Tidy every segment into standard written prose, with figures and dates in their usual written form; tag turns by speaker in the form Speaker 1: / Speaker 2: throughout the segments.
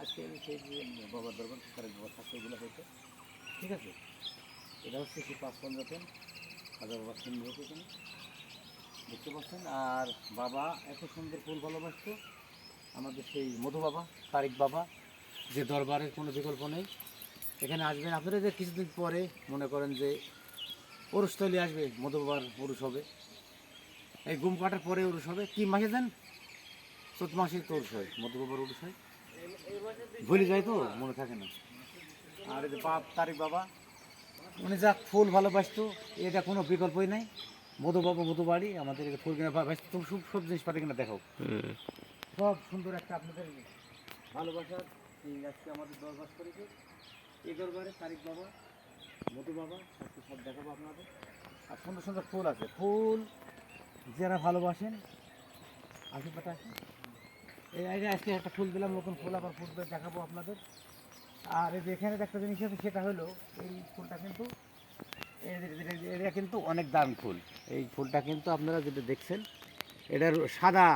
Speaker 1: আজকে সেই যে বাবার দরবার তারিক বাবার থাকছে এগুলো হয়েছে, ঠিক আছে। এটা হচ্ছে সেই ৫-৫ হাজার বাবা সুন্দর হয়েছে এখানে দেখতে পাচ্ছেন। আর বাবা এত সুন্দর ফুল ভালোবাসতো আমাদের সেই মধু বাবা, তারিক বাবা, যে দরবারের কোনো বিকল্প নেই। এখানে আসবেন আপনারা, যে কিছুদিন পরে মনে করেন যে পুরুষতলি আসবে, মধু বাবার পুরুষ হবে, এই গুম কাটার পরে উরুষ হবে। কি মাসে দেন? চৈত মাসে তো উরুষ হয়, মধু বাবার উরুষ হয়, ভুলে যায় তো মনে থাকে না। আর এই যে বাপ তারিক বাবা, উনি যা ফুল ভালোবাসতো, এটা কোনো বিকল্পই নাই। মধু বাবা, মধু বাড়ি আমাদের ফুল কিনা ভালোবাসতো, সব সব জিনিস পাতি কিনা দেখাও, সব সুন্দর একটা আপনাদের ভালোবাসার এই আজকে আমাদের দরবার করেছে। এই দরবারে তারিক বাবা, মধু বাবা আজকে সব দেখাবো আপনাদের। আর সুন্দর সুন্দর ফুল আছে, ফুল যারা ভালোবাসেন আশেপাশে আসেন। এই আজকে একটা ফুল দিলাম, নতুন ফুল, আবার ফুল দেখাবো আপনাদের। আর এই যে এখানে একটা জিনিস আছে, সেটা হলো এই ফুলটা কিন্তু এটা কিন্তু অনেক দামি ফুল। এই ফুলটা কিন্তু আপনারা যেটা দেখছেন, এটার সাদা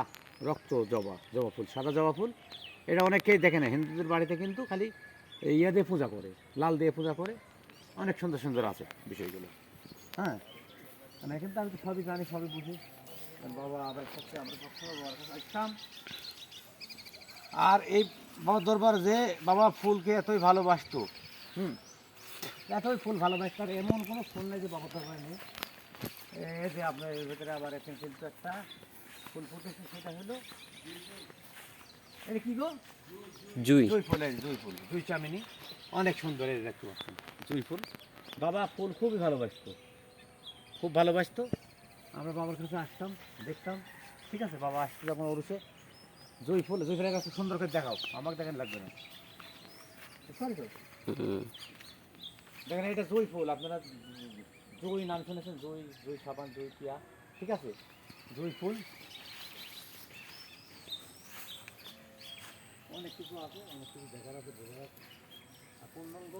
Speaker 1: রক্ত জবা, জবা ফুল, সাদা জবা ফুল। এটা অনেকেই দেখে না, হিন্দুদের বাড়িতে কিন্তু খালি ইয়া দিয়ে পূজা করে, লাল দিয়ে পূজা করে। অনেক সুন্দর সুন্দর আছে বিষয়গুলো, হ্যাঁ। মানে কিন্তু আমি তো সবই জানি, সবই বুঝি। বাবা আবার সবচেয়ে আমরা সবসময় বাবার কাছে আসতাম। আর এই বাবা দরবার যে বাবা ফুলকে এতই ভালোবাসতো, এতই ফুল ভালোবাসতো, আর এমন কোনো ফুল নেই যে বাবা দরবার নেই। এই যে আপনার এর ভেতরে আবার এখন কিন্তু একটা ফুল ফুটেছে, সেটা হলো এটা কি গো?
Speaker 2: জুই।
Speaker 1: জুঁই ফুল, এই জুঁই ফুল, জুঁই চামিনি, অনেক সুন্দর। এই দেখতে পাচ্ছেন জুঁই ফুল। বাবা ফুল খুবই ভালোবাসতো, খুব ভালোবাসতো। আমরা বাবার কাছে আসতাম, দেখতাম, ঠিক আছে। বাবা আসতো যখন ওরুষে, জুঁই ফুলের কাছে সুন্দর করে দেখাও, আমাকে দেখেন লাগবে না, সরি তো। দেখেন এটা জুঁই ফুল, আপনারা জুঁই নাম শুনেছেন, জুঁই, জুঁই সাবান, জুঁই পিয়া, ঠিক আছে। জুঁই ফুল অনেক কিছু আছে, অনেক কিছু দেখার আছে, বোঝার আছে। আর পূর্ণাঙ্গ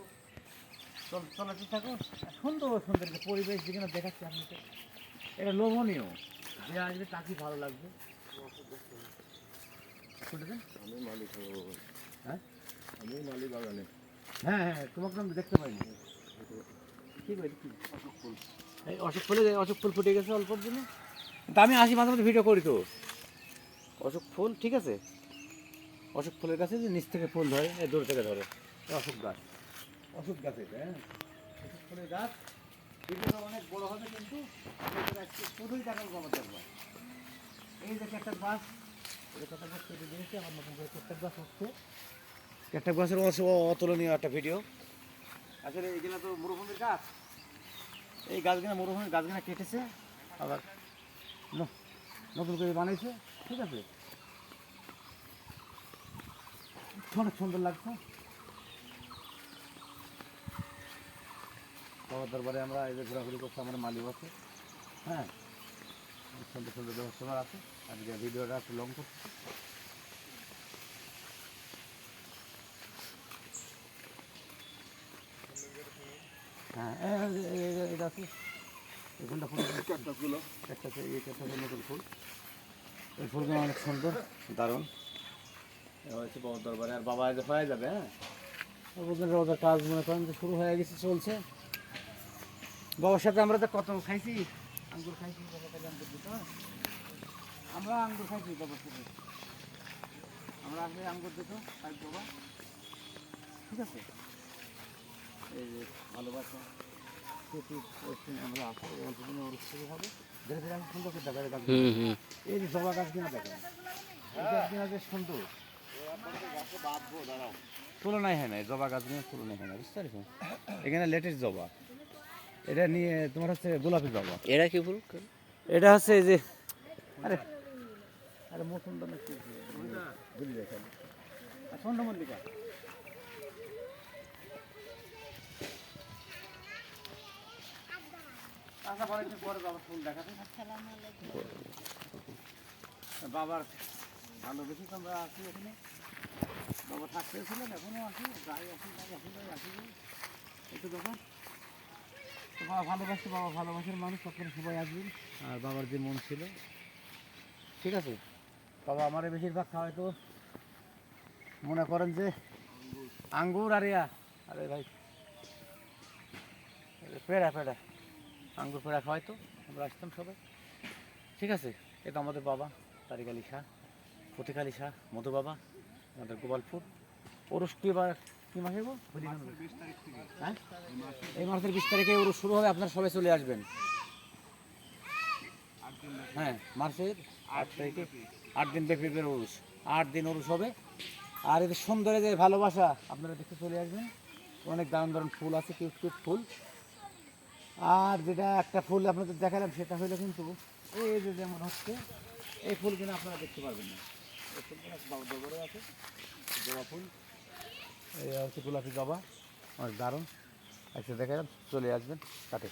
Speaker 1: চলাতে থাকুন। সুন্দর সুন্দর যে পরিবেশ যেখানে দেখাচ্ছে আপনাকে, এটা লোভনীয়, যে আসবে তাকে ভালো লাগবে। শুনেছেন?
Speaker 3: আমি মালি খাবো,
Speaker 1: হ্যাঁ
Speaker 3: আমি মালি বাগানে
Speaker 1: হ্যাঁ হ্যাঁ, তোমাকে আমি দেখতে পাইনি। ঠিক আছে, কি
Speaker 3: অশোক ফুল।
Speaker 1: এই অশোক ফুলে, অশোক ফুল ফুটে গেছে অল্পর জন্য। তা আমি আসি মাঝে মাঝে ভিডিও করি তো। অশোক ফুল, ঠিক আছে। অশোক ফুলের কাছে যে নিচ থেকে ফুল ধরে, এই দূর থেকে ধরে, অশোক গাছ, অশোক গাছ এটা, হ্যাঁ, অশোক ফুলের গাছ। ভিডিওটা অনেক বড় হবে, কিন্তু শুধুই দেখাবো আমার দরবার। এই যে একটা গাছ, এটা একটা গাছ কেটে দিয়েছে, আমার নতুন করে একটা গাছ হচ্ছে। একটা গাছের অতুলনীয় একটা ভিডিও। আসলে এইগুলো তো মরুভূমির গাছ, এই গাছগুলো মরুভূমির গাছগুলো কেটেছে, আবার নতুন করে বানাইছে, ঠিক আছে। অনেক সুন্দর লাগছে। বাবার দরবারে আমরা এই যে ঘোরাঘুরি করছি, আমার মালিক আছে, হ্যাঁ, সুন্দর সুন্দর ব্যবস্থা আছে। আজকে ভিডিওটা একটু লং করছি। হ্যাঁ, এটা আছে, এই ফুলটা ফুল,
Speaker 3: একটা ফুল,
Speaker 1: একটা এই একটা নতুন ফুল। এই ফুলগুলো অনেক সুন্দর, দারুণ। হয়েছে বাবার দরবারে। আর বাবা যে হয়ে যাবে, হ্যাঁ, ওদের কাজ মনে করেন যে শুরু হয়ে গেছে, চলছে। বাবার সাথে আমরা তো কত খাইছি, আঙ্গুর খাইছি, বাবা কাছে আঙ্গুর দিত, আমরা আঙ্গুর খাইছি বাবার সাথে, আমরা আসলে আঙ্গুর দিত খাই বাবা, ঠিক আছে। এই যে ভালোবাসা আমরা আসলে অল্প দিনে ওর শুরু হবে, ধীরে ধীরে আমি সুন্দর করে দেখা যায়। এই যে জবা গাছ কিনা দেখেন, এই গাছ কিনা যে সুন্দর, তুলনায় হয় না, জবা গাছ নিয়ে তুলনায় হয় না, বুঝতে পারছো। এখানে লেটেস্ট জবা, এটা নিয়ে তোমার হচ্ছে গোলাপি জবা।
Speaker 2: এরা কি ফুল?
Speaker 1: এটা হচ্ছে এই যে, আরে আরে মৌসুম দামে কি বুঝি দেখেন, চন্দ্রমল্লিকা। আচ্ছা, অনেকদিন পরে বাবার ফুল দেখাতে, বাবার ভালোবেসে তো আমরা আছি এখানে। বাবা থাকতে ছিলেন, এখনও আছি, যাই আসি যাই আসি যাই আসি যাই, একটু ব্যাপার। তো বাবা ভালোবাসতো, বাবা ভালোবাসার মানুষ, আপনারা সবাই আসবেন। আর বাবার যে মন ছিল, ঠিক আছে। বাবা আমারে বেশিরভাগ খাওয়াই তো, মনে করেন যে আঙ্গুর আর ইয়া, আরে ভাই পেড়া পেড়া, আঙ্গুর পেড়া খাওয়াই তো, আমরা আসতাম সবাই। ঠিক আছে, এটা আমাদের বাবা তারিক আলী শাহ, ফতিক আলী শাহ, মধু বাবা, আমাদের গোপালপুর। ওরস কি এবার কি মাসে গো? হ্যাঁ, এই মাসের 20 তারিখে ওরস শুরু হবে, আপনারা সবাই চলে আসবেন। হ্যাঁ, মাসের 8 তারিখে 8 দিন ব্যাপী ওরস, 8 দিন ওরস হবে। আর এদের সুন্দর যে ভালোবাসা আপনারা দেখতে চলে আসবেন। অনেক দারুণ দারুণ ফুল আছে, কিউট কিউট ফুল। আর যেটা একটা ফুল আপনাদের দেখালাম সেটা হলো কিন্তু এই যে যেমন হচ্ছে এই ফুল কিন্তু আপনারা দেখতে পারবেন না। এই ফুলগুলো দরবারে আছে, জবা ফুল, এই হচ্ছে গোলাপি জবা, অনেক দারুণ। আচ্ছা দেখালাম, চলে আসবেন কাটে।